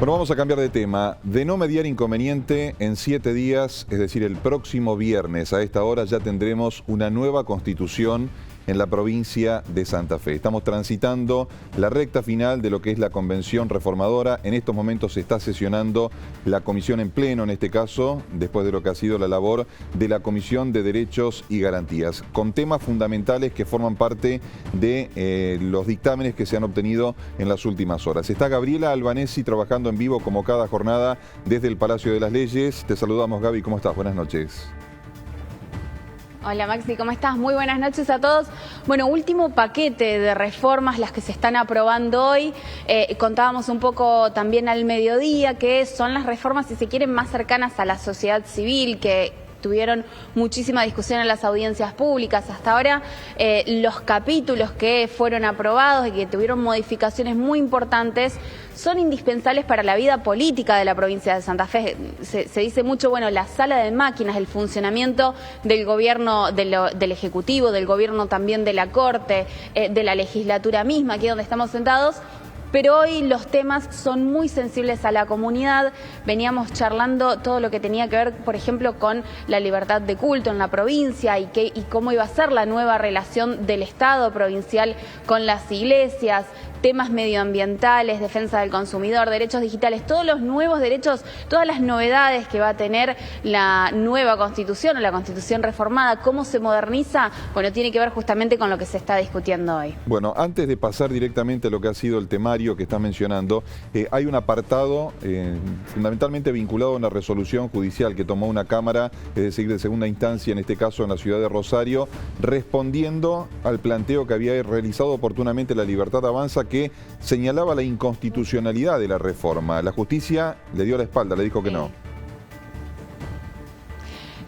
Bueno, vamos a cambiar de tema. De no mediar inconveniente, en 7 días, es decir, el próximo viernes a esta hora, ya tendremos una nueva constitución en la provincia de Santa Fe. Estamos transitando la recta final de lo que es la convención reformadora. En estos momentos se está sesionando la comisión en pleno, en este caso, después de lo que ha sido la labor de la Comisión de Derechos y Garantías, con temas fundamentales que forman parte de los dictámenes que se han obtenido en las últimas horas. Está Gabriela Albanesi trabajando en vivo como cada jornada desde el Palacio de las Leyes. Te saludamos, Gaby, ¿cómo estás? Buenas noches. Hola Maxi, ¿cómo estás? Muy buenas noches a todos. Bueno, último paquete de reformas, las que se están aprobando hoy. Contábamos un poco también al mediodía que son las reformas, si se quieren, más cercanas a la sociedad civil, que tuvieron muchísima discusión en las audiencias públicas. Hasta ahora los capítulos que fueron aprobados y que tuvieron modificaciones muy importantes son indispensables para la vida política de la provincia de Santa Fe. Se dice mucho, bueno, la sala de máquinas, el funcionamiento del gobierno, del Ejecutivo, del gobierno también de la Corte, de la legislatura misma, aquí donde estamos sentados. Pero hoy los temas son muy sensibles a la comunidad. Veníamos charlando todo lo que tenía que ver, por ejemplo, con la libertad de culto en la provincia y cómo iba a ser la nueva relación del Estado provincial con las iglesias, temas medioambientales, defensa del consumidor, derechos digitales, todos los nuevos derechos, todas las novedades que va a tener la nueva Constitución o la Constitución reformada, cómo se moderniza, bueno, tiene que ver justamente con lo que se está discutiendo hoy. Bueno, antes de pasar directamente a lo que ha sido el temario que está mencionando, hay un apartado fundamentalmente vinculado a una resolución judicial que tomó una Cámara, es decir, de segunda instancia, en este caso en la ciudad de Rosario, respondiendo al planteo que había realizado oportunamente La Libertad Avanza, que señalaba la inconstitucionalidad de la reforma. La justicia le dio la espalda, le dijo que no.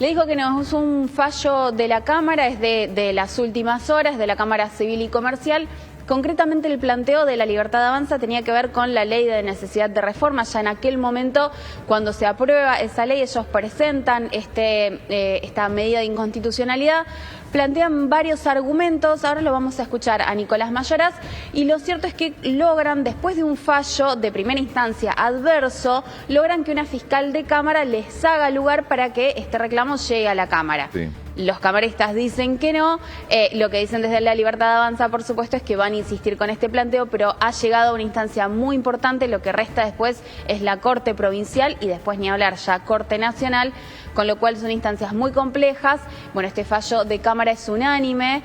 Le dijo que no, es un fallo de la Cámara, es de las últimas horas, de la Cámara Civil y Comercial. Concretamente el planteo de La Libertad Avanza tenía que ver con la ley de necesidad de reforma. Ya en aquel momento, cuando se aprueba esa ley, ellos presentan esta medida de inconstitucionalidad, plantean varios argumentos. Ahora lo vamos a escuchar a Nicolás Mayoraz, y lo cierto es que logran, después de un fallo de primera instancia adverso, logran que una fiscal de Cámara les haga lugar para que este reclamo llegue a la Cámara. Sí. Los camaristas dicen que no. Lo que dicen desde La Libertad Avanza, por supuesto, es que van a insistir con este planteo, pero ha llegado a una instancia muy importante. Lo que resta después es la Corte Provincial y después ni hablar ya Corte Nacional, con lo cual son instancias muy complejas. Bueno, este fallo de Cámara es unánime,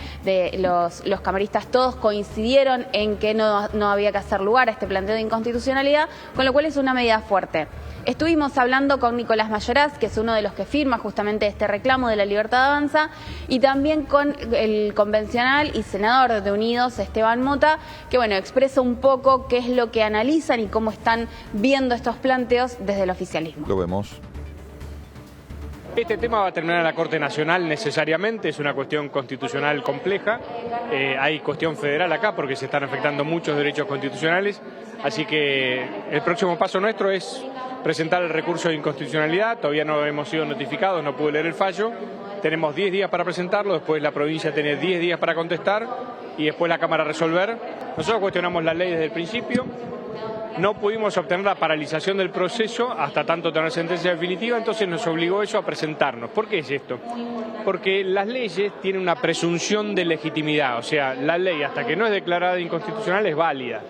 los camaristas todos coincidieron en que no había que hacer lugar a este planteo de inconstitucionalidad, con lo cual es una medida fuerte. Estuvimos hablando con Nicolás Mayoraz, que es uno de los que firma justamente este reclamo de La Libertad Avanza, y también con el convencional y senador de Unidos, Esteban Mota, que bueno, expresa un poco qué es lo que analizan y cómo están viendo estos planteos desde el oficialismo. Lo vemos. Este tema va a terminar en la Corte Nacional necesariamente, es una cuestión constitucional compleja, hay cuestión federal acá porque se están afectando muchos derechos constitucionales, así que el próximo paso nuestro es presentar el recurso de inconstitucionalidad. Todavía no hemos sido notificados, no pude leer el fallo, tenemos 10 días para presentarlo, después la provincia tiene 10 días para contestar y después la Cámara resolver. Nosotros cuestionamos la ley desde el principio. No pudimos obtener la paralización del proceso hasta tanto tener sentencia definitiva, entonces nos obligó eso a presentarnos. ¿Por qué es esto? Porque las leyes tienen una presunción de legitimidad, o sea, la ley hasta que no es declarada inconstitucional es válida.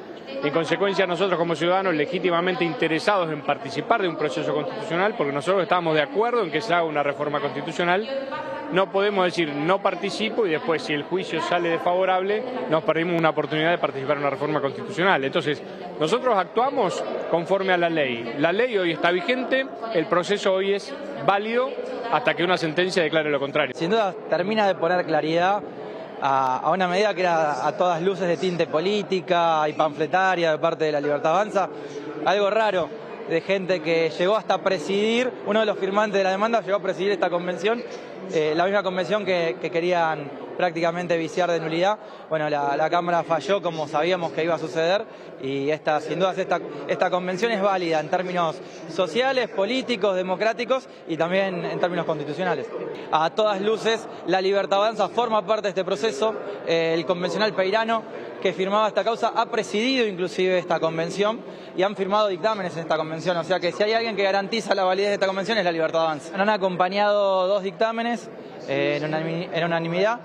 En consecuencia, nosotros como ciudadanos legítimamente interesados en participar de un proceso constitucional, porque nosotros estamos de acuerdo en que se haga una reforma constitucional, no podemos decir no participo y después si el juicio sale desfavorable nos perdimos una oportunidad de participar en una reforma constitucional. Entonces, nosotros actuamos conforme a la ley. La ley hoy está vigente, el proceso hoy es válido hasta que una sentencia declare lo contrario. Sin duda termina de poner claridad a una medida que era a todas luces de tinte política y panfletaria de parte de La Libertad Avanza, algo raro, de gente que llegó hasta presidir, uno de los firmantes de la demanda llegó a presidir esta convención, la misma convención que querían prácticamente viciar de nulidad. Bueno, la Cámara falló como sabíamos que iba a suceder y sin duda esta convención es válida en términos sociales, políticos, democráticos y también en términos constitucionales. A todas luces, La Libertad Avanza forma parte de este proceso, el convencional Peirano que firmaba esta causa ha presidido inclusive esta convención y han firmado dictámenes en esta convención. O sea que si hay alguien que garantiza la validez de esta convención es la Libertad Avanza. Han acompañado 2 dictámenes en unanimidad.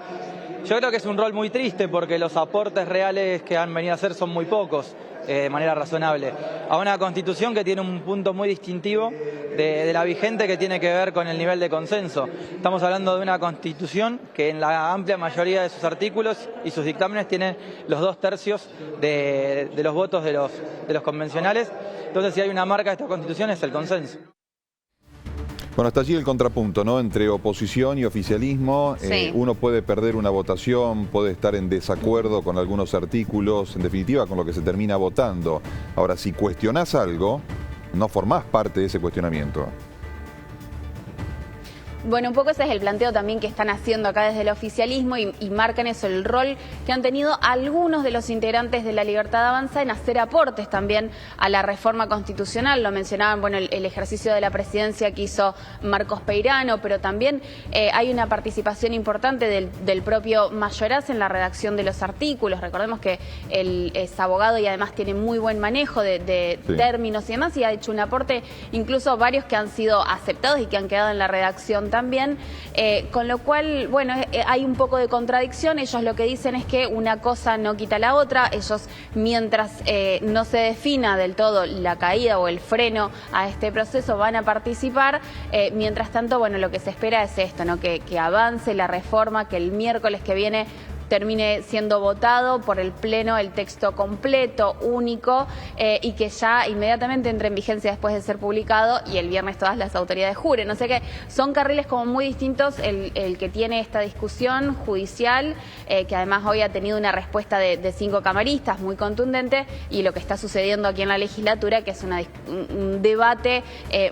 Yo creo que es un rol muy triste porque los aportes reales que han venido a hacer son muy pocos, de manera razonable, a una constitución que tiene un punto muy distintivo de la vigente, que tiene que ver con el nivel de consenso. Estamos hablando de una constitución que en la amplia mayoría de sus artículos y sus dictámenes tiene los 2/3 de los votos de los convencionales. Entonces, si hay una marca de esta constitución es el consenso. Bueno, hasta allí el contrapunto, ¿no? Entre oposición y oficialismo. Sí. Uno puede perder una votación, puede estar en desacuerdo con algunos artículos, en definitiva con lo que se termina votando. Ahora, si cuestionás algo, no formás parte de ese cuestionamiento. Bueno, un poco ese es el planteo también que están haciendo acá desde el oficialismo y marcan eso, el rol que han tenido algunos de los integrantes de la Libertad Avanza en hacer aportes también a la reforma constitucional. Lo mencionaban, bueno, el ejercicio de la presidencia que hizo Marcos Peirano, pero también hay una participación importante del propio Mayoraz en la redacción de los artículos. Recordemos que él es abogado y además tiene muy buen manejo de Sí. términos y demás, y ha hecho un aporte, incluso varios que han sido aceptados y que han quedado en la redacción también, con lo cual, bueno, hay un poco de contradicción. Ellos lo que dicen es que una cosa no quita la otra. Ellos, mientras no se defina del todo la caída o el freno a este proceso, van a participar. Mientras tanto, bueno, lo que se espera es esto, ¿no? Que avance la reforma, que el miércoles que viene termine siendo votado por el Pleno el texto completo, único, y que ya inmediatamente entre en vigencia después de ser publicado y el viernes todas las autoridades juren. O sea que son carriles como muy distintos el que tiene esta discusión judicial, que además hoy ha tenido una respuesta de 5 camaristas muy contundente, y lo que está sucediendo aquí en la legislatura, que es un debate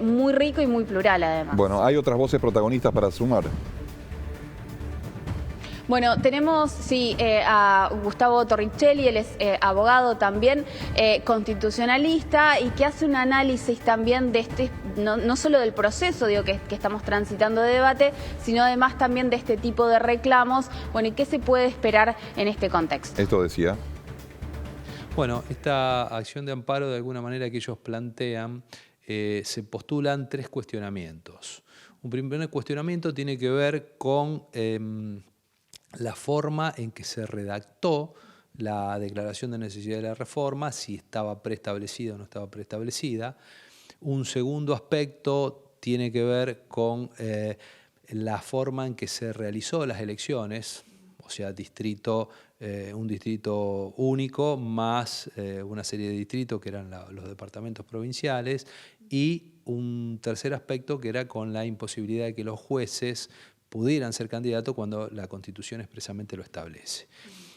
muy rico y muy plural además. Bueno, hay otras voces protagonistas para sumar. Bueno, tenemos, sí, a Gustavo Torricelli, él es abogado también, constitucionalista, y que hace un análisis también de no solo del proceso, digo, que estamos transitando de debate, sino además también de este tipo de reclamos. Bueno, ¿y qué se puede esperar en este contexto? Esto decía. Bueno, esta acción de amparo, de alguna manera que ellos plantean, se postulan 3 cuestionamientos. Un primer cuestionamiento tiene que ver con la forma en que se redactó la declaración de necesidad de la reforma, si estaba preestablecida o no estaba preestablecida. Un segundo aspecto tiene que ver con la forma en que se realizó las elecciones, o sea, un distrito único más una serie de distritos que eran los departamentos provinciales, y un tercer aspecto que era con la imposibilidad de que los jueces pudieran ser candidatos cuando la Constitución expresamente lo establece.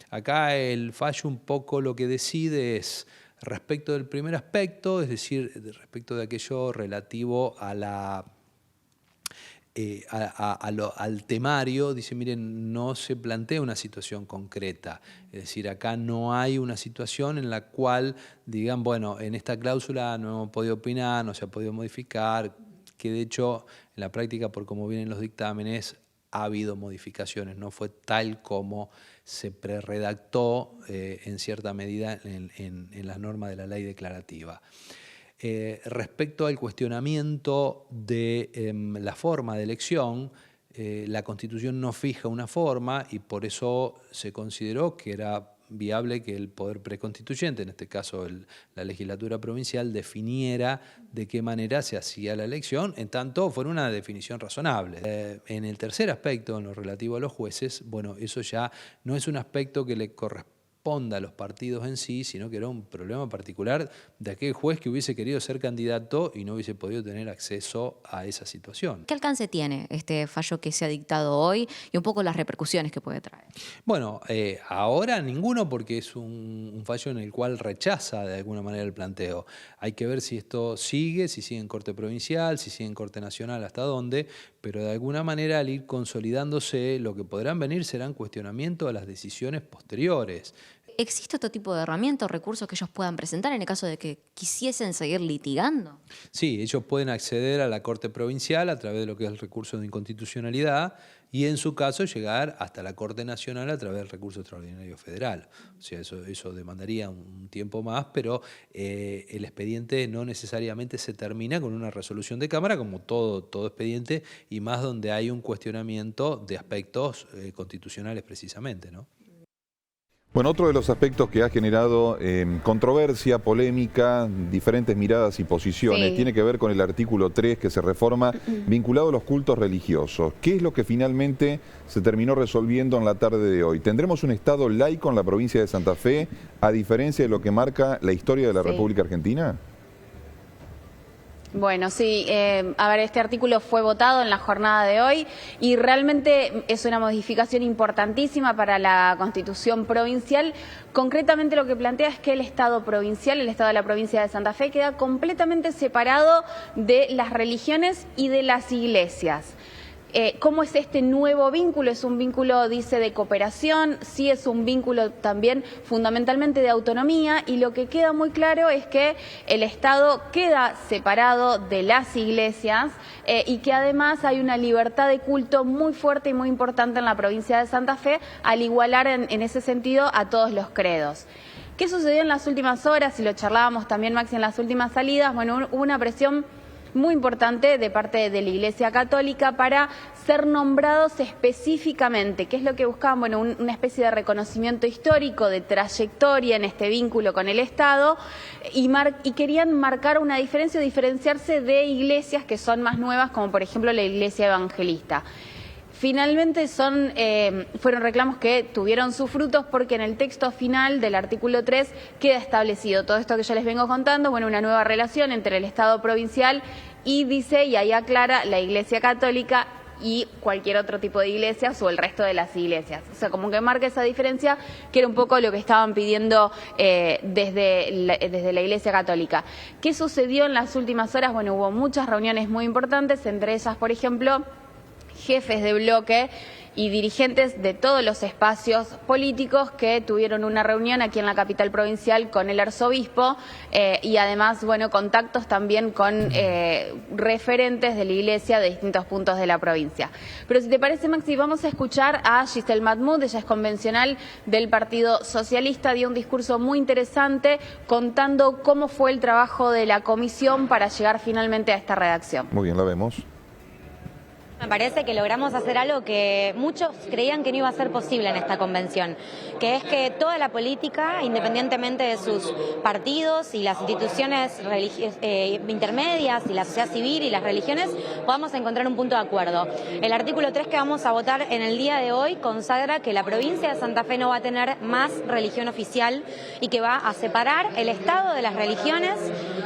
Acá el fallo un poco lo que decide es respecto del primer aspecto, es decir, respecto de aquello relativo a al temario, dice, miren, no se plantea una situación concreta. Es decir, acá no hay una situación en la cual digan, bueno, en esta cláusula no hemos podido opinar, no se ha podido modificar, que de hecho en la práctica, por cómo vienen los dictámenes, ha habido modificaciones, no fue tal como se prerredactó en cierta medida en la norma de la ley declarativa. Respecto al cuestionamiento de la forma de elección, la Constitución no fija una forma y por eso se consideró que era viable que el poder preconstituyente, en este caso la legislatura provincial, definiera de qué manera se hacía la elección, en tanto fuera una definición razonable. En el tercer aspecto, en lo relativo a los jueces, bueno, eso ya no es un aspecto que le corresponda a los partidos en sí, sino que era un problema particular de aquel juez que hubiese querido ser candidato y no hubiese podido tener acceso a esa situación. ¿Qué alcance tiene este fallo que se ha dictado hoy y un poco las repercusiones que puede traer? Bueno, ahora ninguno, porque es un fallo en el cual rechaza de alguna manera el planteo. Hay que ver si esto sigue, si sigue en Corte Provincial, si sigue en Corte Nacional, hasta dónde, pero de alguna manera al ir consolidándose, lo que podrán venir serán cuestionamientos a las decisiones posteriores. ¿Existe otro tipo de herramientas o recursos que ellos puedan presentar en el caso de que quisiesen seguir litigando? Sí, ellos pueden acceder a la Corte Provincial a través de lo que es el recurso de inconstitucionalidad y en su caso llegar hasta la Corte Nacional a través del recurso extraordinario federal. O sea, eso demandaría un tiempo más, pero el expediente no necesariamente se termina con una resolución de Cámara, como todo expediente, y más donde hay un cuestionamiento de aspectos constitucionales precisamente, ¿no? Bueno, otro de los aspectos que ha generado controversia, polémica, diferentes miradas y posiciones, tiene que ver con el artículo 3 que se reforma vinculado a los cultos religiosos. ¿Qué es lo que finalmente se terminó resolviendo en la tarde de hoy? ¿Tendremos un Estado laico en la provincia de Santa Fe, a diferencia de lo que marca la historia de la República Argentina? Bueno, sí, a ver, este artículo fue votado en la jornada de hoy y realmente es una modificación importantísima para la Constitución provincial. Concretamente lo que plantea es que el Estado provincial, el Estado de la provincia de Santa Fe, queda completamente separado de las religiones y de las iglesias. ¿Cómo es este nuevo vínculo? Es un vínculo, dice, de cooperación, sí es un vínculo también fundamentalmente de autonomía, y lo que queda muy claro es que el Estado queda separado de las iglesias y que además hay una libertad de culto muy fuerte y muy importante en la provincia de Santa Fe, al igualar en ese sentido a todos los credos. ¿Qué sucedió en las últimas horas? Y lo charlábamos también, Maxi, en las últimas salidas. Bueno, hubo una presión muy importante de parte de la Iglesia Católica para ser nombrados específicamente. ¿Qué es lo que buscaban? Bueno, una especie de reconocimiento histórico, de trayectoria en este vínculo con el Estado, y querían marcar una diferencia, diferenciarse de iglesias que son más nuevas, como por ejemplo la Iglesia Evangelista. Finalmente fueron reclamos que tuvieron sus frutos, porque en el texto final del artículo 3 queda establecido todo esto que yo les vengo contando, bueno, una nueva relación entre el Estado provincial y dice, y ahí aclara, la Iglesia Católica y cualquier otro tipo de iglesias o el resto de las iglesias. O sea, como que marca esa diferencia, que era un poco lo que estaban pidiendo desde la Iglesia Católica. ¿Qué sucedió en las últimas horas? Bueno, hubo muchas reuniones muy importantes, entre ellas, por ejemplo, jefes de bloque y dirigentes de todos los espacios políticos que tuvieron una reunión aquí en la capital provincial con el arzobispo y además, bueno, contactos también con referentes de la iglesia de distintos puntos de la provincia. Pero si te parece, Maxi, vamos a escuchar a Giselle Mahmoud. Ella es convencional del Partido Socialista, dio un discurso muy interesante contando cómo fue el trabajo de la comisión para llegar finalmente a esta redacción. Muy bien, la vemos. Me parece que logramos hacer algo que muchos creían que no iba a ser posible en esta convención, que es que toda la política, independientemente de sus partidos y las instituciones intermedias y la sociedad civil y las religiones, podamos encontrar un punto de acuerdo. El artículo 3 que vamos a votar en el día de hoy consagra que la provincia de Santa Fe no va a tener más religión oficial y que va a separar el Estado de las religiones,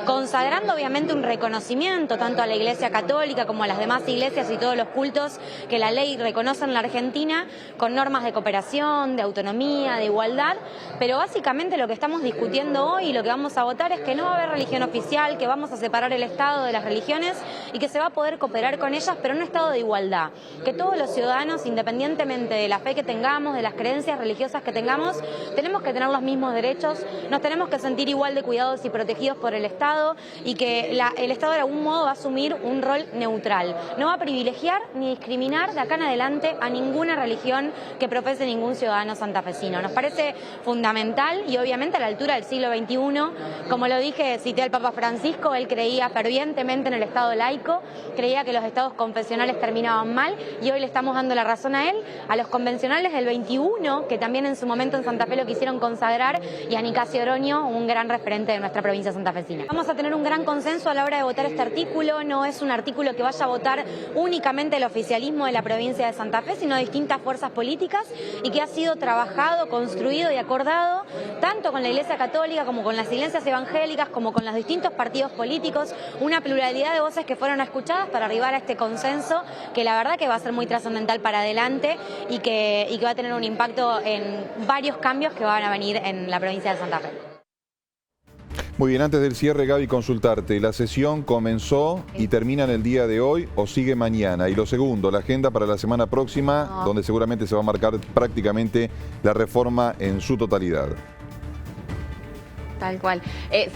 consagrando obviamente un reconocimiento tanto a la Iglesia Católica como a las demás iglesias y todos los cultos que la ley reconoce en la Argentina, con normas de cooperación, de autonomía, de igualdad, pero básicamente lo que estamos discutiendo hoy y lo que vamos a votar es que no va a haber religión oficial, que vamos a separar el Estado de las religiones y que se va a poder cooperar con ellas, pero en un estado de igualdad, que todos los ciudadanos, independientemente de la fe que tengamos, de las creencias religiosas que tengamos, tenemos que tener los mismos derechos, nos tenemos que sentir igual de cuidados y protegidos por el Estado, y que el Estado de algún modo va a asumir un rol neutral, no va a privilegiar ni discriminar de acá en adelante a ninguna religión que profese ningún ciudadano santafesino. Nos parece fundamental y obviamente a la altura del siglo XXI, como lo dije, cité al Papa Francisco, él creía fervientemente en el Estado laico, creía que los estados confesionales terminaban mal, y hoy le estamos dando la razón a él, a los convencionales del 21, que también en su momento en Santa Fe lo quisieron consagrar, y a Nicasio Oroño, un gran referente de nuestra provincia santafesina. Vamos a tener un gran consenso a la hora de votar este artículo. No es un artículo que vaya a votar únicamente el oficialismo de la provincia de Santa Fe, sino distintas fuerzas políticas, y que ha sido trabajado, construido y acordado tanto con la Iglesia Católica como con las iglesias evangélicas, como con los distintos partidos políticos, una pluralidad de voces que fueron escuchadas para arribar a este consenso, que la verdad que va a ser muy trascendental para adelante y que va a tener un impacto en varios cambios que van a venir en la provincia de Santa Fe. Muy bien, antes del cierre, Gaby, consultarte, ¿la sesión comenzó y termina en el día de hoy o sigue mañana? Y lo segundo, la agenda para la semana próxima, donde seguramente se va a marcar prácticamente la reforma en su totalidad. Tal cual.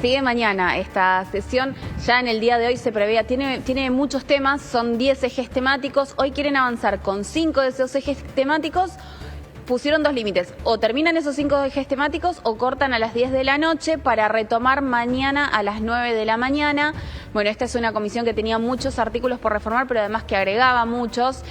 Sigue mañana esta sesión. Ya en el día de hoy se prevé, tiene muchos temas, son 10 ejes temáticos. Hoy quieren avanzar con 5 de esos ejes temáticos. Pusieron 2 límites, o terminan esos 5 ejes temáticos o cortan a las 10 de la noche para retomar mañana a las 9 de la mañana. Bueno, esta es una comisión que tenía muchos artículos por reformar, pero además que agregaba muchos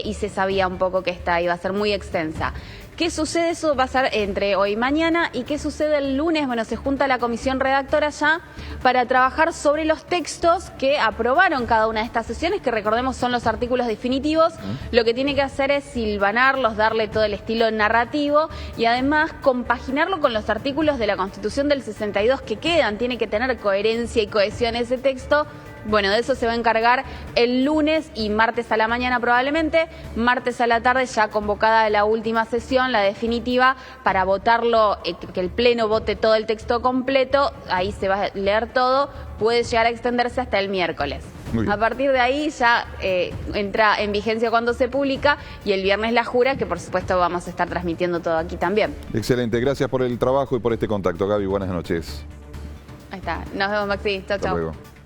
y se sabía un poco que esta iba a ser muy extensa. ¿Qué sucede? Eso va a ser entre hoy y mañana. ¿Y qué sucede el lunes? Bueno, se junta la comisión redactora ya para trabajar sobre los textos que aprobaron cada una de estas sesiones, que recordemos son los artículos definitivos. Lo que tiene que hacer es silvanarlos, darle todo el estilo narrativo y además compaginarlo con los artículos de la Constitución del 62 que quedan. Tiene que tener coherencia y cohesión ese texto. Bueno, de eso se va a encargar el lunes y martes a la mañana probablemente. Martes a la tarde ya convocada la última sesión, la definitiva, para votarlo, que el Pleno vote todo el texto completo. Ahí se va a leer todo. Puede llegar a extenderse hasta el miércoles. A partir de ahí ya entra en vigencia cuando se publica y el viernes la jura, que por supuesto vamos a estar transmitiendo todo aquí también. Excelente, gracias por el trabajo y por este contacto, Gaby. Buenas noches. Ahí está. Nos vemos, Maxi. Chau, chau. Hasta luego.